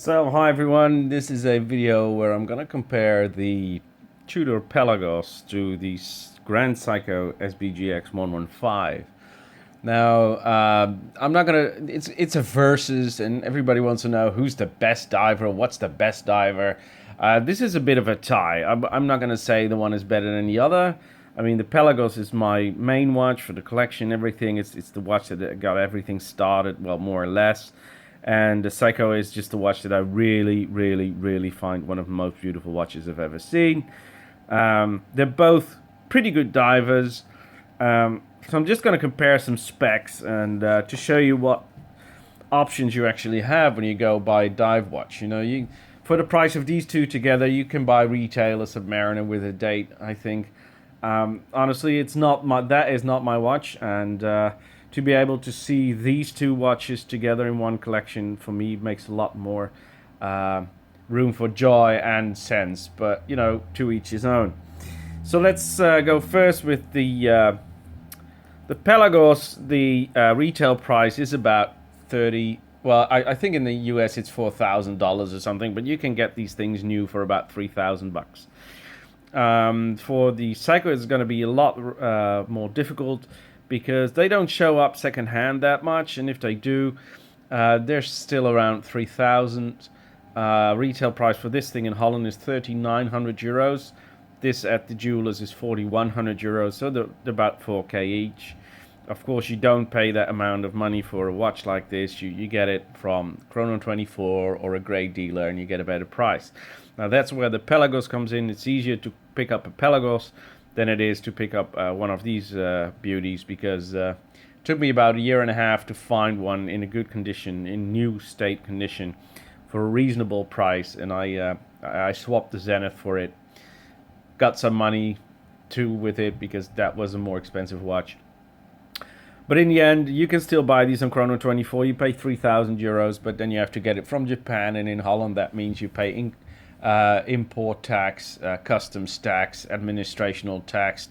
So hi everyone, this is a video where I'm gonna compare the Tudor Pelagos to the Grand Seiko SBGX115. Now, I'm not gonna. It's a versus, and everybody wants to know who's the best diver. What's the best diver? This is a bit of a tie. I'm not gonna say the one is better than the other. I mean, the Pelagos is my main watch for the collection. Everything. It's the watch that got everything started. Well, more or less. And the Seiko is just the watch that I really find one of the most beautiful watches I've ever seen. They're both pretty good divers. So I'm just going to compare some specs and to show you what options you actually have when you go buy a dive watch. You know, for the price of these two together, you can buy retail a Submariner with a date. I think honestly, that is not my watch, and to be able to see these two watches together in one collection for me makes a lot more room for joy and sense. But you know, to each his own. So let's go first with the Pelagos. The retail price is about 30. Well, I think in the US it's $4,000 or something, but you can get these things new for about $3,000. For the Seiko, it's going to be a lot more difficult because they don't show up secondhand that much, and if they do, they're still around 3,000. Retail price for this thing in Holland is 3,900 euros. This at the jewelers is 4,100 euros, so they're about 4K each. Of course, you don't pay that amount of money for a watch like this. You get it from Chrono24 or a great dealer, and you get a better price. Now that's where the Pelagos comes in. It's easier to pick up a Pelagos than it is to pick up one of these beauties, because it took me about a year and a half to find one in a good condition, in new state condition, for a reasonable price, and I swapped the Zenith for it. Got some money too with it because that was a more expensive watch. But in the end, you can still buy these on Chrono24. You pay 3,000 euros, but then you have to get it from Japan, and in Holland that means you pay import tax, customs tax, administrational tax,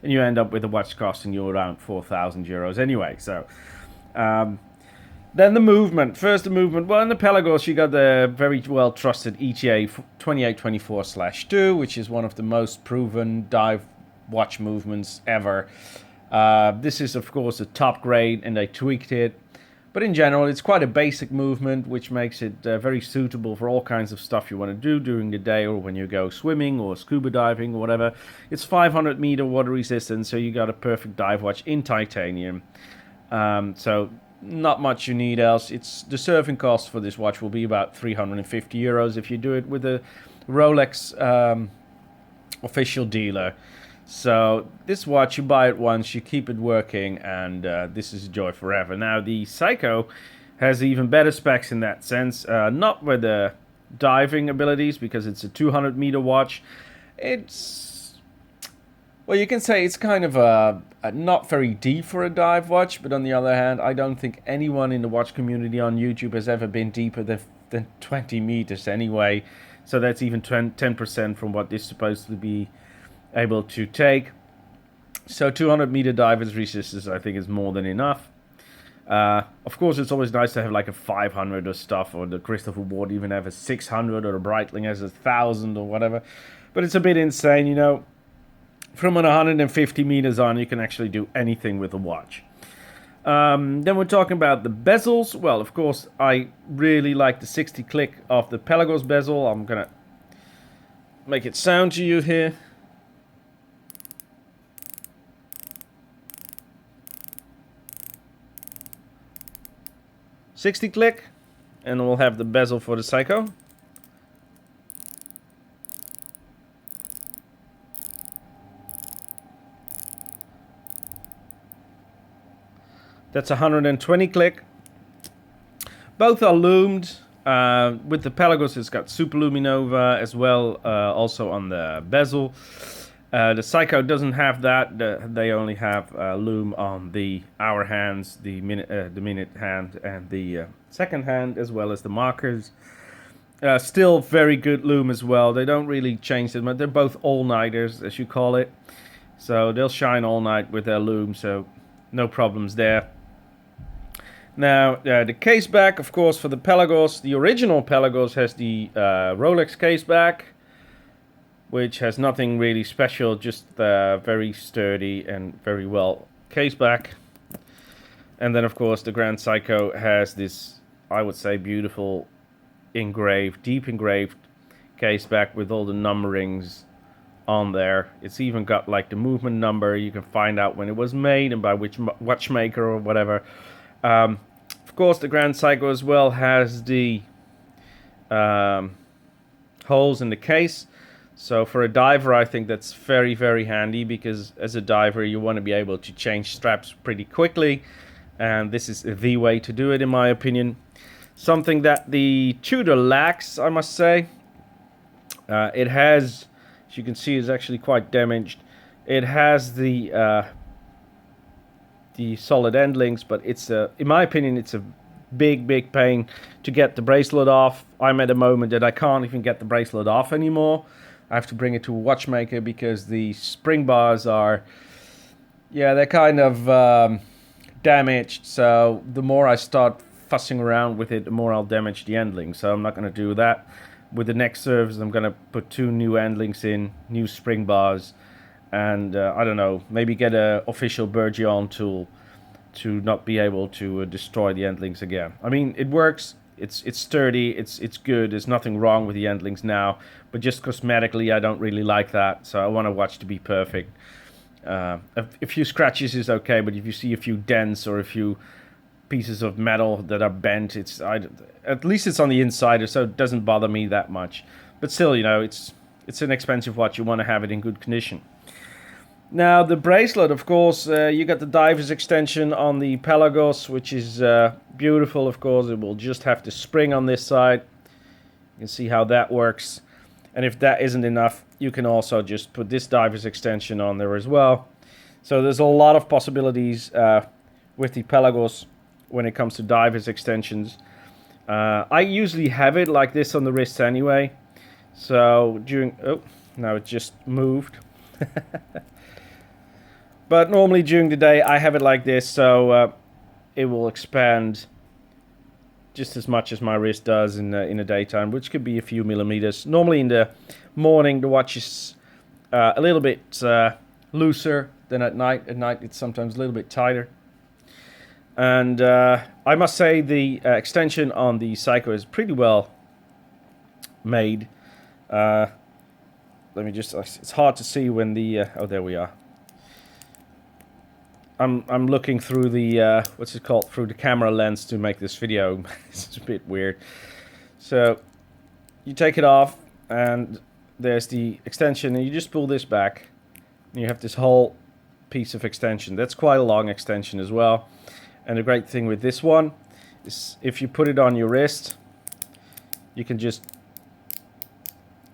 and you end up with a watch costing you around 4,000 euros anyway. So then the movement. First, the movement. Well, in the Pelagos, you got the very well trusted ETA 2824/2, which is one of the most proven dive watch movements ever. This is, of course, a top grade, and they tweaked it. But in general, it's quite a basic movement, which makes it very suitable for all kinds of stuff you want to do during the day, or when you go swimming or scuba diving or whatever. It's 500 meter water resistance, so you got a perfect dive watch in titanium. So not much you need else. The serving cost for this watch will be about 350 euros if you do it with a Rolex official dealer. So this watch, you buy it once, you keep it working, and this is a joy forever. Now the Seiko has even better specs in that sense, not with the diving abilities, because it's a 200 meter watch. Well, you can say it's kind of a not very deep for a dive watch, but on the other hand, I don't think anyone in the watch community on YouTube has ever been deeper than 20 meters anyway. So that's even 10% from what this is supposed to be able to take. So 200 meter divers resistance, I think, is more than enough. Of course, it's always nice to have like a 500 or stuff, or the Christopher Ward even have a 600, or a Breitling has 1,000 or whatever. But it's a bit insane, you know. From an 150 meters on, you can actually do anything with the watch. Then we're talking about the bezels. Well, of course, I really like the 60 click of the Pelagos bezel. I'm gonna make it sound to you here. .60 click, and we'll have the bezel for the Seiko. That's 120 click. Both are loomed. With the Pelagos, it's got super luminova as well, also on the bezel. The Seiko doesn't have that. They only have loom on the hour hands, the minute hand, and the second hand, as well as the markers. Still very good loom as well. They don't really change them, but they're both all-nighters, as you call it. So they'll shine all night with their loom, so no problems there. Now, the case back, of course, for the Pelagos, the original Pelagos has the Rolex case back, which has nothing really special, just very sturdy and very well case back. And then, of course, the Grand Seiko has this, I would say, beautiful engraved, deep engraved case back with all the numberings on there. It's even got like the movement number. You can find out when it was made and by which watchmaker or whatever. Of course, the Grand Seiko as well has the holes in the case. So for a diver, I think that's very, very handy, because as a diver, you want to be able to change straps pretty quickly. And this is the way to do it, in my opinion. Something that the Tudor lacks, I must say. It has, as you can see, is actually quite damaged. It has the solid end links, but it's in my opinion, it's a big pain to get the bracelet off. I'm at a moment that I can't even get the bracelet off anymore. I have to bring it to a watchmaker because the spring bars are, yeah, they're kind of damaged. So the more I start fussing around with it, the more I'll damage the end links. So I'm not going to do that. With the next service, I'm going to put 2 new end links in, new spring bars, and I don't know, maybe get a official Bourgeon tool to not be able to destroy the end links again. I mean, it works. It's sturdy. It's good. There's nothing wrong with the end links now, but just cosmetically, I don't really like that. So I want a watch to be perfect. A few scratches is okay, but if you see a few dents or a few pieces of metal that are bent, at least it's on the inside, so it doesn't bother me that much. But still, you know, it's an expensive watch. You want to have it in good condition. Now, the bracelet, of course, you got the diver's extension on the Pelagos, which is beautiful, of course. It will just have the spring on this side. You can see how that works. And if that isn't enough, you can also just put this diver's extension on there as well. So there's a lot of possibilities with the Pelagos when it comes to diver's extensions. I usually have it like this on the wrist anyway. So oh, now it just moved. But normally during the day I have it like this, so it will expand just as much as my wrist does in the daytime, which could be a few millimeters. Normally in the morning the watch is a little bit looser than at night. At night it's sometimes a little bit tighter. And I must say the extension on the Seiko is pretty well made. Let me just, it's hard to see when the, oh, there we are. I'm looking through the, what's it called, through the camera lens to make this video. It's a bit weird. So you take it off and there's the extension, and you just pull this back and you have this whole piece of extension. That's quite a long extension as well. And the great thing with this one is if you put it on your wrist, you can just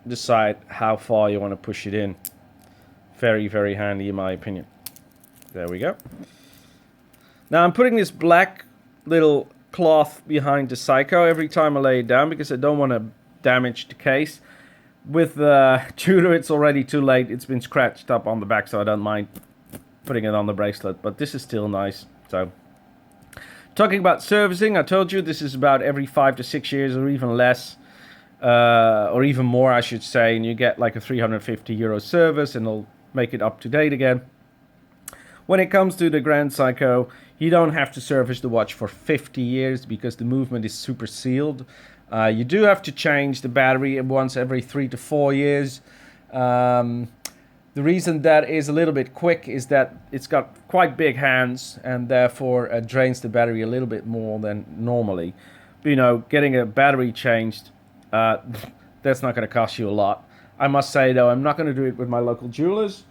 decide how far you want to push it in. Very, very handy in my opinion. There we go. Now I'm putting this black little cloth behind the Seiko every time I lay it down because I don't want to damage the case. With Tudor, it's already too late. It's been scratched up on the back, so I don't mind putting it on the bracelet. But this is still nice. So, talking about servicing, I told you this is about every 5 to 6 years or even less. Or even more, I should say. And you get like a €350 service and it'll make it up to date again. When it comes to the Grand Seiko, you don't have to service the watch for 50 years because the movement is super sealed. You do have to change the battery once every 3 to 4 years. The reason that is a little bit quick is that it's got quite big hands and therefore drains the battery a little bit more than normally. But, you know, getting a battery changed, that's not going to cost you a lot. I must say, though, I'm not going to do it with my local jewelers,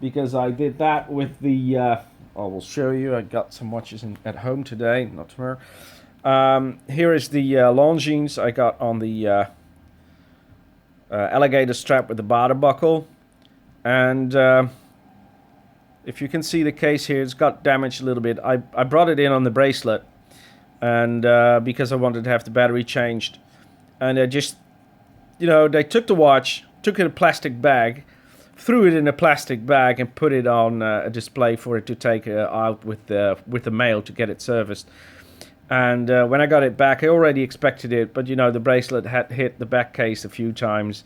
because I did that with the, I will show you, I got some watches at home today, not tomorrow. Here is the Longines I got on the alligator strap with the bottom buckle. And if you can see the case here, it's got damaged a little bit. I brought it in on the bracelet, and because I wanted to have the battery changed. And I just, you know, they took the watch, took it in a plastic bag, threw it in a plastic bag and put it on a display for it to take out with the mail to get it serviced. And when I got it back, I already expected it, but you know, the bracelet had hit the back case a few times,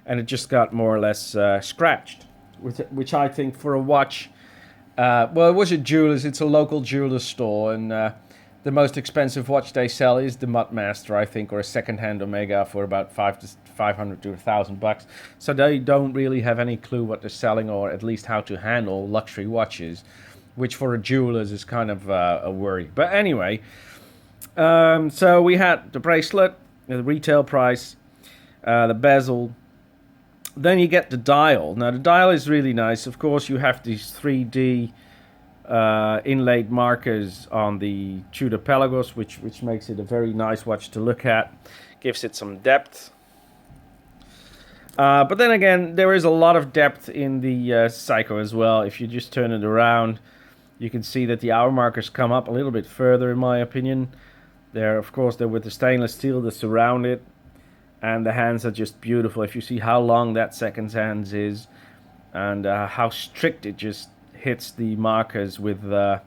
and it just got more or less scratched, which I think for a watch, well, it was a jeweler's, it's a local jeweler's store, and the most expensive watch they sell is the Mudmaster, I think, or a second-hand Omega for about $500 to $1,000. So they don't really have any clue what they're selling, or at least how to handle luxury watches, which for a jeweler's is kind of a worry. But anyway, so we had the bracelet, the retail price, the bezel. Then you get the dial. Now the dial is really nice. Of course, you have these 3D inlaid markers on the Tudor Pelagos, which makes it a very nice watch to look at. Gives it some depth. But then again, there is a lot of depth in the Seiko as well. If you just turn it around, you can see that the hour markers come up a little bit further, in my opinion. Of course, they're with the stainless steel that surround it. And the hands are just beautiful. If you see how long that second hands is, and how strict it just hits the markers with a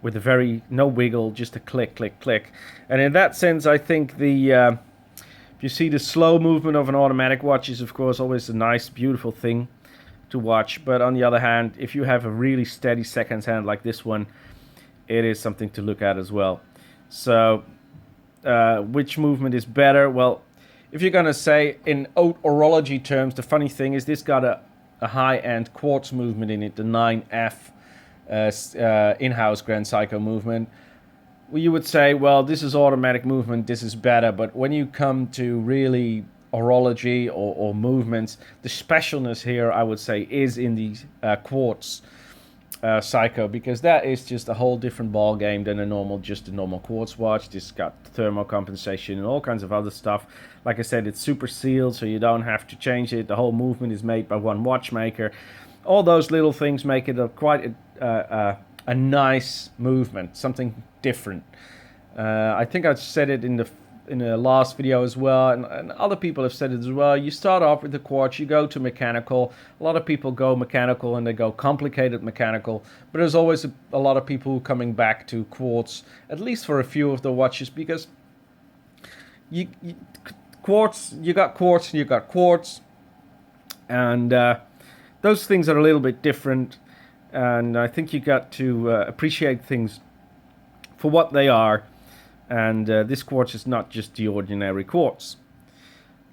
very no wiggle, just a click, click, click. And in that sense, I think if you see the slow movement of an automatic watch is, of course, always a nice, beautiful thing to watch. But on the other hand, if you have a really steady second hand like this one, it is something to look at as well. So, which movement is better? Well, if you're going to say in horology terms, the funny thing is this got a high-end quartz movement in it, the 9F in-house Grand Seiko movement. Well, you would say, well, this is automatic movement, this is better. But when you come to really horology or movements, the specialness here, I would say, is in the quartz Seiko, because that is just a whole different ball game than just a normal quartz watch. This got thermal compensation and all kinds of other stuff. Like I said, it's super sealed, so you don't have to change it. The whole movement is made by one watchmaker. All those little things make it quite a nice movement, something different. I think I said it in the last video as well, and other people have said it as well. You start off with the quartz, you go to mechanical. A lot of people go mechanical and they go complicated mechanical, but there's always a lot of people coming back to quartz, at least for a few of the watches, because you got quartz, and those things are a little bit different, and I think you got to appreciate things for what they are. And this quartz is not just the ordinary quartz.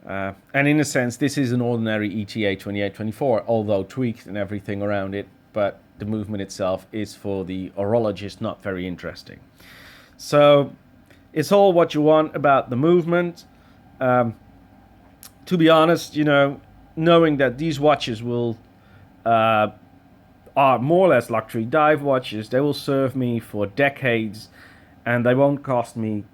And in a sense, this is an ordinary ETA 2824, although tweaked and everything around it. But the movement itself is, for the horologist, not very interesting. So it's all what you want about the movement. To be honest, you know, knowing that these watches are more or less luxury dive watches, they will serve me for decades. And they won't cost me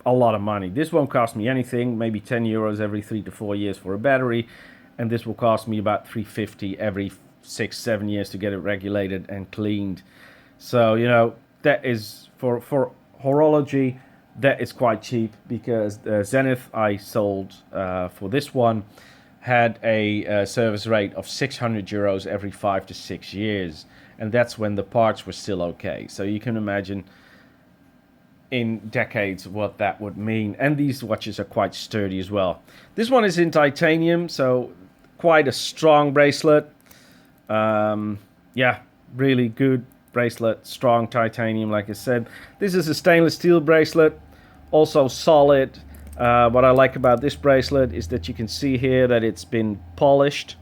a lot of money. This won't cost me anything, maybe 10 euros every 3 to 4 years for a battery. And this will cost me about 350 every 6-7 years to get it regulated and cleaned. So, you know, that is, for horology, that is quite cheap, because the Zenith I sold for this one had a service rate of 600 euros every 5 to 6 years. And that's when the parts were still okay. So you can imagine in decades what that would mean. And these watches are quite sturdy as well. This one is in titanium, so quite a strong bracelet. Yeah, really good bracelet, strong titanium, like I said. This is a stainless steel bracelet, also solid. What I like about this bracelet is that you can see here that it's been polished.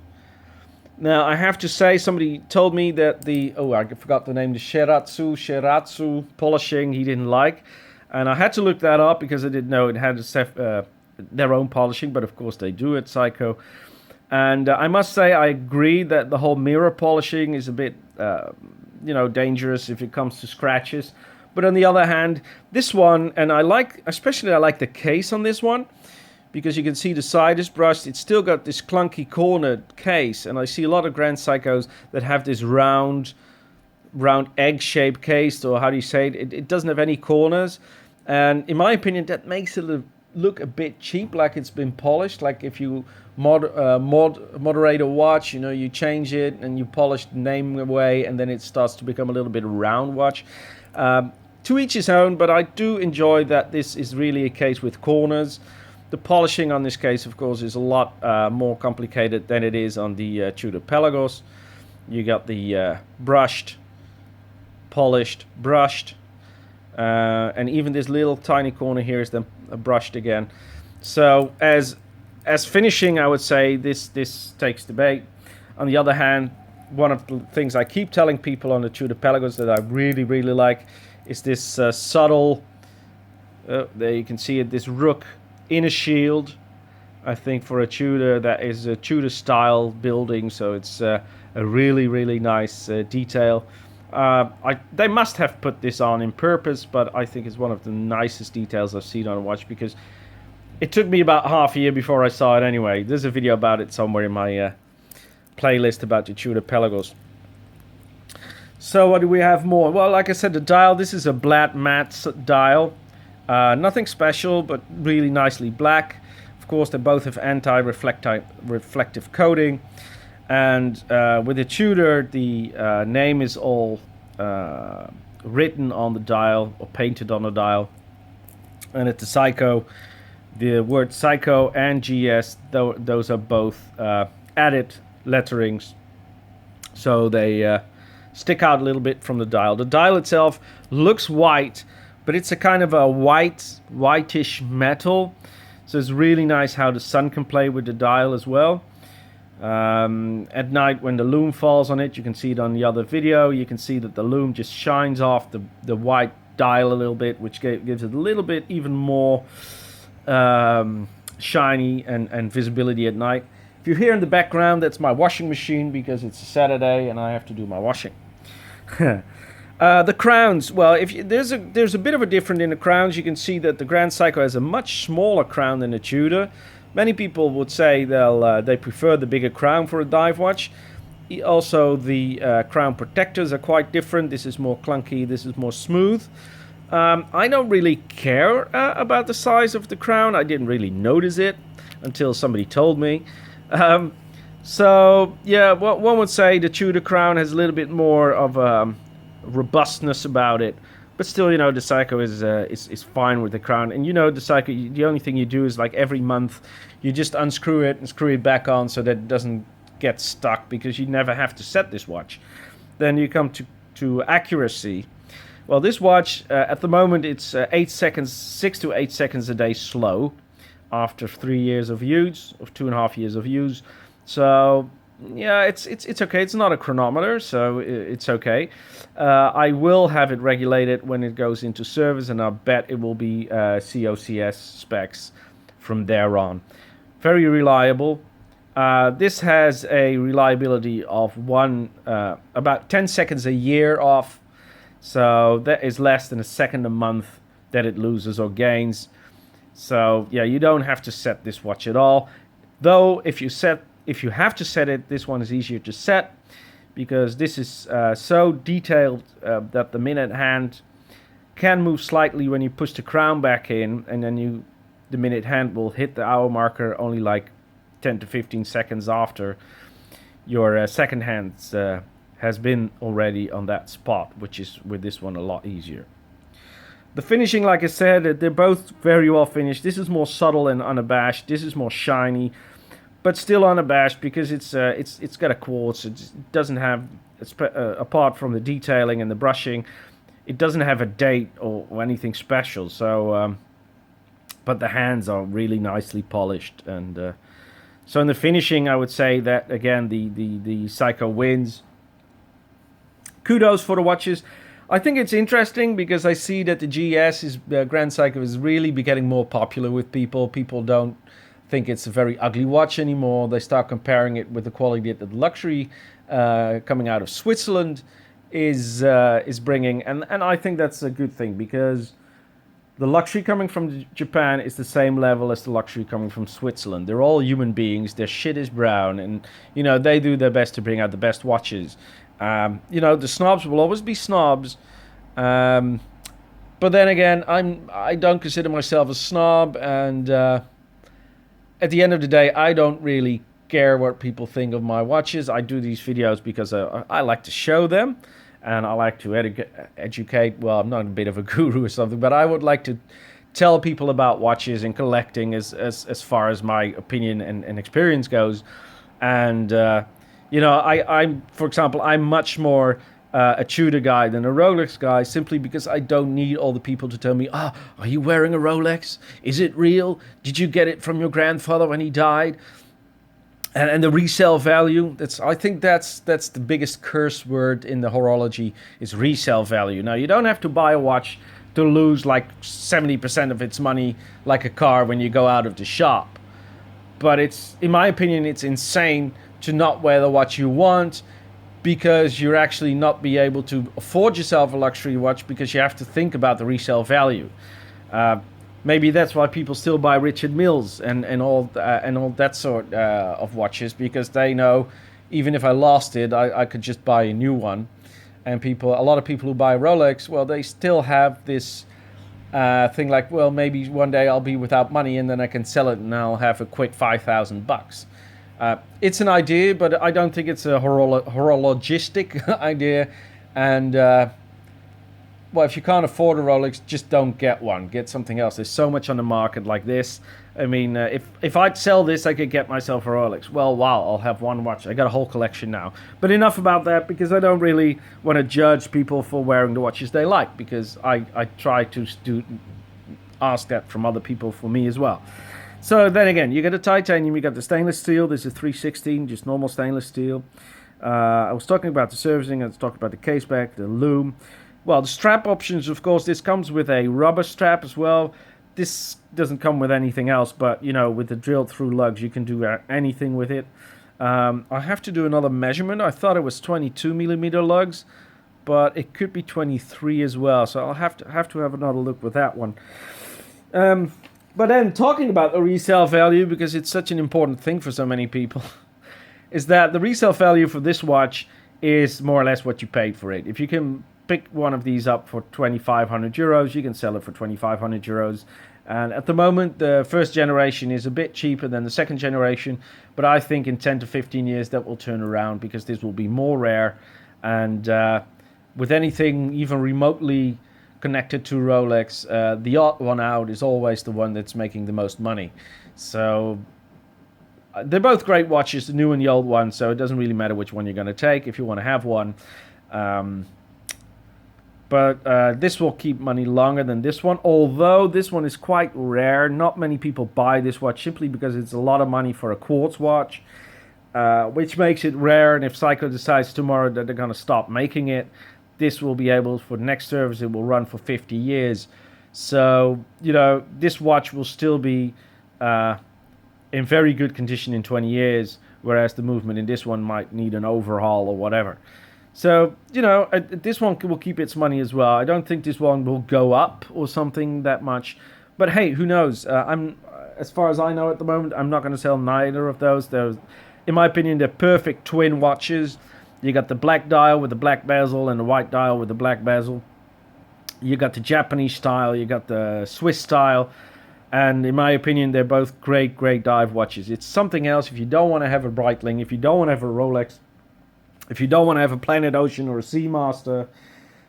Now, I have to say, somebody told me that I forgot the name, the Shiratsu polishing he didn't like. And I had to look that up because I didn't know it had their own polishing, but of course they do at Seiko. And I must say, I agree that the whole mirror polishing is a bit, dangerous if it comes to scratches. But on the other hand, this one, and I like the case on this one, because you can see the side is brushed. It's still got this clunky cornered case, and I see a lot of Grand Seikos that have this round egg-shaped case, or how do you say it? It doesn't have any corners, and in my opinion, that makes it look a bit cheap, like it's been polished. Like if you moderate a watch, you know, you change it and you polish the name away, and then it starts to become a little bit a round watch. to each his own, but I do enjoy that this is really a case with corners. The polishing on this case, of course, is a lot more complicated than it is on the Tudor Pelagos. You got the brushed, polished, brushed, and even this little tiny corner here is then brushed again. So as finishing, I would say this takes debate. On the other hand, one of the things I keep telling people on the Tudor Pelagos that I really like is this subtle, there you can see it, this rook inner shield. I think for a Tudor, that is a Tudor style building, so it's a really nice detail. They must have put this on in purpose, but I think it's one of the nicest details I've seen on a watch, because it took me about half a year before I saw it anyway. There's a video about it somewhere in my playlist about the Tudor Pelagos. So what do we have more? Well, like I said, the dial, this is a black matte dial. Nothing special, but really nicely black. Of course, they both have anti-reflective coating. And with the Tudor, the name is all written on the dial or painted on the dial. And at the Seiko, the word Seiko and GS, those are both added letterings. So they stick out a little bit from the dial. The dial itself looks white, but it's a kind of a whitish metal. So it's really nice how the sun can play with the dial as well. At night when the lume falls on it, you can see it on the other video, you can see that the lume just shines off the white dial a little bit, which gives it a little bit even more shiny and visibility at night. If you hear in the background, that's my washing machine, because it's a Saturday and I have to do my washing. The crowns, well, there's a bit of a difference in the crowns. You can see that the Grand Seiko has a much smaller crown than the Tudor. Many people would say they prefer the bigger crown for a dive watch. Also, the crown protectors are quite different. This is more clunky, this is more smooth. I don't really care about the size of the crown. I didn't really notice it until somebody told me. So, yeah, one would say the Tudor crown has a little bit more of robustness about it. But still, you know, the Seiko is fine with the crown. And you know, the Seiko, the only thing you do is like every month, you just unscrew it and screw it back on so that it doesn't get stuck, because you never have to set this watch. Then you come to accuracy. Well, this watch, at the moment, it's 6 to 8 seconds a day slow after 3 years of use, of 2.5 years of use. So, yeah, it's okay. It's not a chronometer, so it's okay. I will have it regulated when it goes into service, and I bet it will be COCS specs from there on. Very reliable. This has a reliability of about 10 seconds a year off, so that is less than a second a month that it loses or gains. So yeah, you don't have to set this watch at all. Though if you have to set it, this one is easier to set, because this is so detailed that the minute hand can move slightly when you push the crown back in, and then the minute hand will hit the hour marker only like 10 to 15 seconds after your second hand has been already on that spot, which is with this one a lot easier. The finishing, like I said, they're both very well finished. This is more subtle and unabashed. This is more shiny, but still unabashed, because it's got a quartz. It doesn't have, apart from the detailing and the brushing, it doesn't have a date or anything special. So, but the hands are really nicely polished, and so in the finishing, I would say that again the Seiko wins. Kudos for the watches. I think it's interesting because I see that the GS Grand Seiko is really getting more popular with people. People don't think it's a very ugly watch anymore. They start comparing it with the quality that the luxury coming out of Switzerland is bringing, and I think that's a good thing, because the luxury coming from Japan is the same level as the luxury coming from Switzerland. They're all human beings. Their shit is brown, and you know, they do their best to bring out the best watches. You know, the snobs will always be snobs, but then again, I don't consider myself a snob, and at the end of the day, I don't really care what people think of my watches. I do these videos because I like to show them, and I like to educate. Well, I'm not a bit of a guru or something, but I would like to tell people about watches and collecting as far as my opinion and experience goes. And you know, I'm, for example, I'm much more a Tudor guy than a Rolex guy, simply because I don't need all the people to tell me, "Ah, oh, are you wearing a Rolex? Is it real? Did you get it from your grandfather when he died?" And the resale value, I think that's the biggest curse word in the horology, is resale value. Now, you don't have to buy a watch to lose like 70% of its money like a car when you go out of the shop. But it's, in my opinion, it's insane to not wear the watch you want, because you're actually not be able to afford yourself a luxury watch, because you have to think about the resale value. Maybe that's why people still buy Richard Milles and all that sort of watches, because they know even if I lost it, I could just buy a new one. And a lot of people who buy Rolex, well, they still have this thing like, well, maybe one day I'll be without money and then I can sell it and I'll have a quick $5,000. It's an idea, but I don't think it's a horologistic idea. And well, if you can't afford a Rolex, just don't get one. Get something else. There's so much on the market like this. I mean, if I'd sell this, I could get myself a Rolex. Well, wow, I'll have one watch. I got a whole collection now. But enough about that, because I don't really want to judge people for wearing the watches they like, because I try to ask that from other people for me as well. So then again, you got the titanium, you got the stainless steel. This is 316, just normal stainless steel. I was talking about the servicing. I was talking about the case back, the loom. Well, the strap options, of course, this comes with a rubber strap as well. This doesn't come with anything else, but, you know, with the drilled through lugs, you can do anything with it. I have to do another measurement. I thought it was 22 millimeter lugs, but it could be 23 as well. So I'll have to have another look with that one. But then talking about the resale value, because it's such an important thing for so many people, is that the resale value for this watch is more or less what you paid for it. If you can pick one of these up for 2,500 euros, you can sell it for 2,500 euros. And at the moment, the first generation is a bit cheaper than the second generation, but I think in 10 to 15 years that will turn around, because this will be more rare. And with anything even remotely connected to Rolex, the odd one out is always the one that's making the most money. So they're both great watches, the new and the old one, so it doesn't really matter which one you're going to take if you want to have one. But this will keep money longer than this one, although this one is quite rare. Not many people buy this watch simply because it's a lot of money for a quartz watch, which makes it rare. And if Seiko decides tomorrow that they're going to stop making it, this will be able, for the next service, it will run for 50 years. So, you know, this watch will still be in very good condition in 20 years, whereas the movement in this one might need an overhaul or whatever. So, you know, this one will keep its money as well. I don't think this one will go up or something that much. But hey, who knows? As far as I know at the moment, I'm not going to sell neither of those. In my opinion, they're perfect twin watches. You got the black dial with the black bezel and the white dial with the black bezel. You got the Japanese style. You got the Swiss style. And in my opinion, they're both great dive watches. It's something else if you don't want to have a Breitling, if you don't want to have a Rolex, if you don't want to have a Planet Ocean or a Seamaster,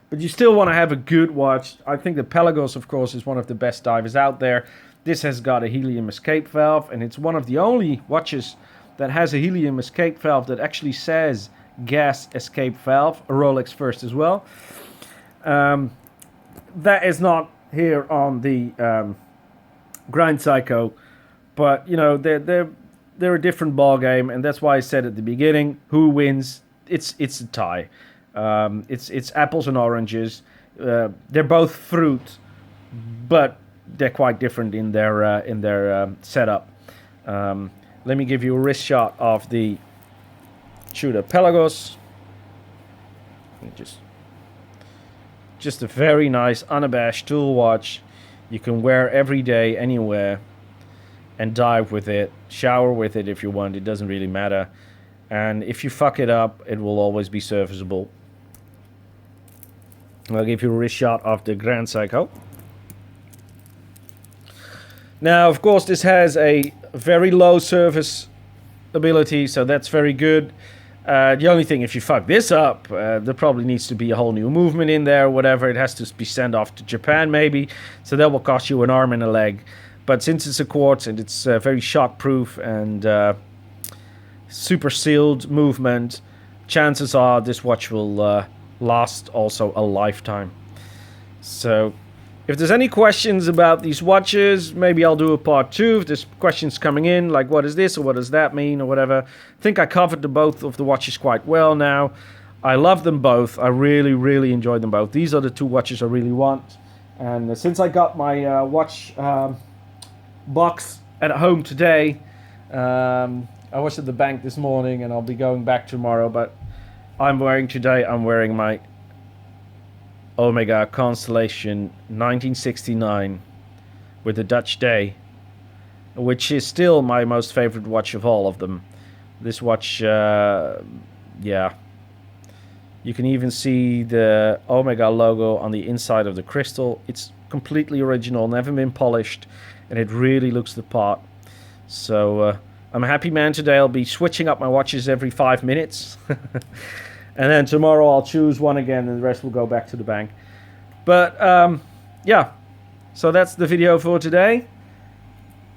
but you still want to have a good watch. I think the Pelagos, of course, is one of the best divers out there. This has got a helium escape valve, and it's one of the only watches that has a helium escape valve that actually says gas escape valve, a Rolex first as well. That is not here on the Grind Seiko, but, you know, they're a different ball game, and that's why I said at the beginning, who wins? It's a tie. It's apples and oranges. They're both fruit, but they're quite different in their setup. Let me give you a wrist shot of the Tudor Pelagos. Just a very nice, unabashed tool watch. You can wear every day, anywhere, and dive with it, shower with it if you want. It doesn't really matter. And if you fuck it up, it will always be serviceable. I'll give you a wrist shot of the Grand Seiko. Now, of course, this has a very low service ability, so that's very good. The only thing, if you fuck this up, there probably needs to be a whole new movement in there, whatever. It has to be sent off to Japan, maybe. So that will cost you an arm and a leg. But since it's a quartz and it's very shock-proof and super sealed movement, chances are this watch will last also a lifetime. So if there's any questions about these watches, maybe I'll do a part 2. If there's questions coming in, like what is this or what does that mean or whatever. I think I covered both of the watches quite well now. I love them both. I really, really enjoy them both. These are the 2 watches I really want. And since I got my watch box at home today, I was at the bank this morning and I'll be going back tomorrow. But I'm wearing my Omega Constellation 1969 with the Dutch Day, which is still my most favorite watch of all of them. This watch, yeah, you can even see the Omega logo on the inside of the crystal. It's completely original, never been polished, and it really looks the part. So I'm a happy man today. I'll be switching up my watches every 5 minutes. And then tomorrow I'll choose one again and the rest will go back to the bank. But yeah, so that's the video for today.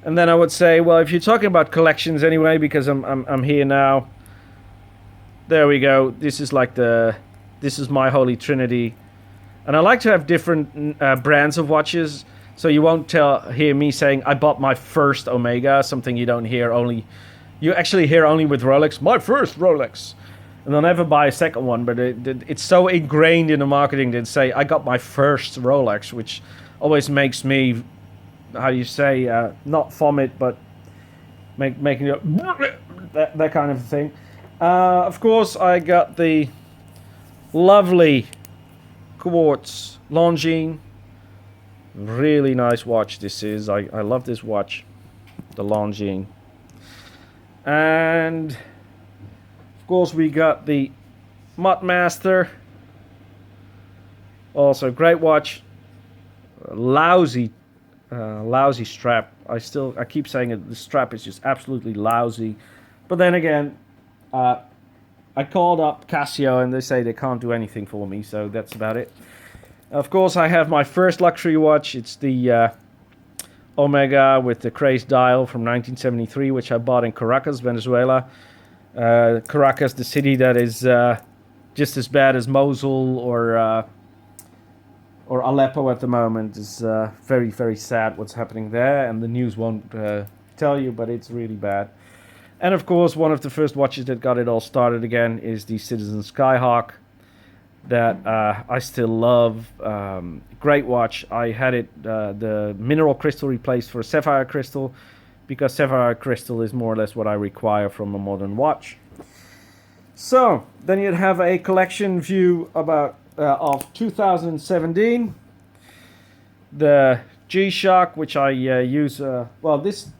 And then I would say, well, if you're talking about collections anyway, because I'm here now. There we go. This is like this is my holy trinity. And I like to have different brands of watches. So you won't hear me saying I bought my first Omega, something you don't hear you actually hear only with Rolex, my first Rolex. And they'll never buy a second one, but it's so ingrained in the marketing that say, I got my first Rolex, which always makes me, how do you say, not vomit, but making it, that kind of thing. Of course, I got the lovely quartz Longines. Really nice watch this is. I love this watch, the Longines. And of course, we got the Mudmaster. Also, great watch. Lousy strap. I keep saying it. The strap is just absolutely lousy. But then again, I called up Casio and they say they can't do anything for me. So that's about it. Of course, I have my first luxury watch. It's the Omega with the crazed dial from 1973, which I bought in Caracas, Venezuela. Caracas, the city that is just as bad as Mosul or Aleppo at the moment. Is very, very sad what's happening there, and the news won't tell you, but it's really bad. And of course, one of the first watches that got it all started again is the Citizen Skyhawk that I still love. Great watch. I had it, the mineral crystal replaced for a sapphire crystal, because sapphire crystal is more or less what I require from a modern watch. So then you'd have a collection view about of 2017. The G-Shock, which I use, well, this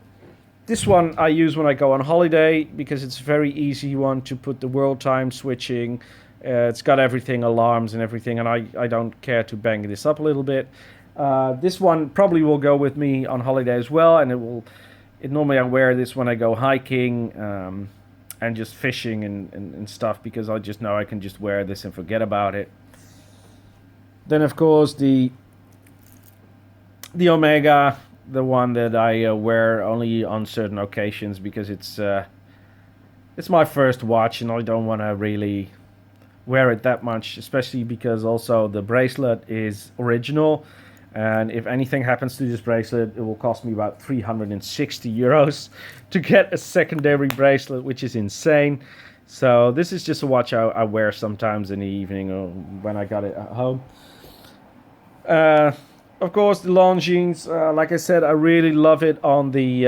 one I use when I go on holiday because it's a very easy one to put the world time switching. It's got everything, alarms and everything, and I don't care to bang this up a little bit. This one probably will go with me on holiday as well, and normally I wear this when I go hiking and just fishing and stuff, because I just know I can just wear this and forget about it. Then of course the Omega, the one that I wear only on certain occasions because it's my first watch and I don't want to really wear it that much, especially because also the bracelet is original, and if anything happens to this bracelet, it will cost me about 360 euros to get a secondary bracelet, which is insane. So this is just a watch I wear sometimes in the evening or when I got it at home. Of course, the Longines, like I said, I really love it on the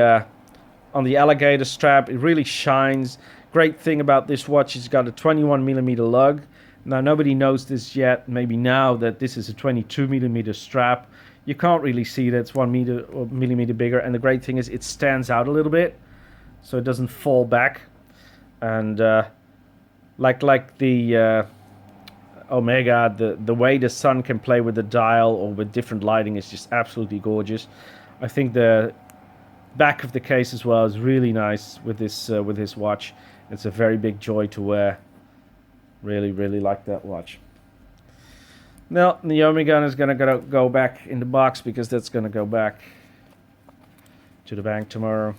alligator strap. It really shines. Great thing about this watch is it's got a 21mm lug. Now, nobody knows this yet, maybe now, that this is a 22mm strap. You can't really see that it's 1mm bigger, and the great thing is it stands out a little bit, so it doesn't fall back. And like the Omega, the way the sun can play with the dial or with different lighting is just absolutely gorgeous. I think the back of the case as well is really nice with this watch. It's a very big joy to wear. Really, really like that watch. Now, the Omega is going to go back in the box because that's going to go back to the bank tomorrow.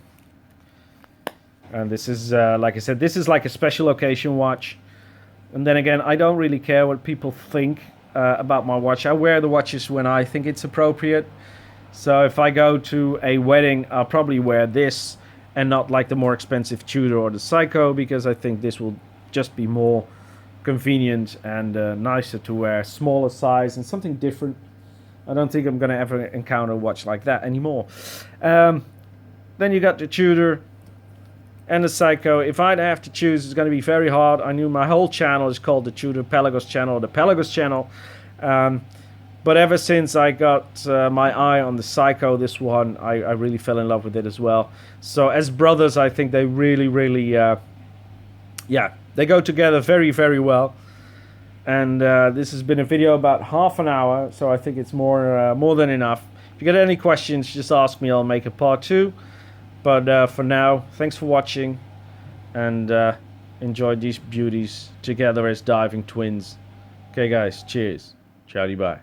And this is, like I said, this is like a special occasion watch. And then again, I don't really care what people think about my watch. I wear the watches when I think it's appropriate. So if I go to a wedding, I'll probably wear this and not like the more expensive Tudor or the Seiko, because I think this will just be more convenient and nicer to wear, smaller size and something different. I don't think I'm going to ever encounter a watch like that anymore. Then you got the Tudor and the Seiko. If I'd have to choose, it's going to be very hard. I knew my whole channel is called the Tudor Pelagos channel, or the Pelagos channel. But ever since I got my eye on the Seiko, this one, I really fell in love with it as well. So as brothers, I think they really, really, yeah, they go together very, very well. And this has been a video about half an hour, so I think it's more than enough. If you got any questions, just ask me. I'll make a part 2. But for now, thanks for watching, and enjoy these beauties together as diving twins. Okay, guys, cheers. Ciao, bye.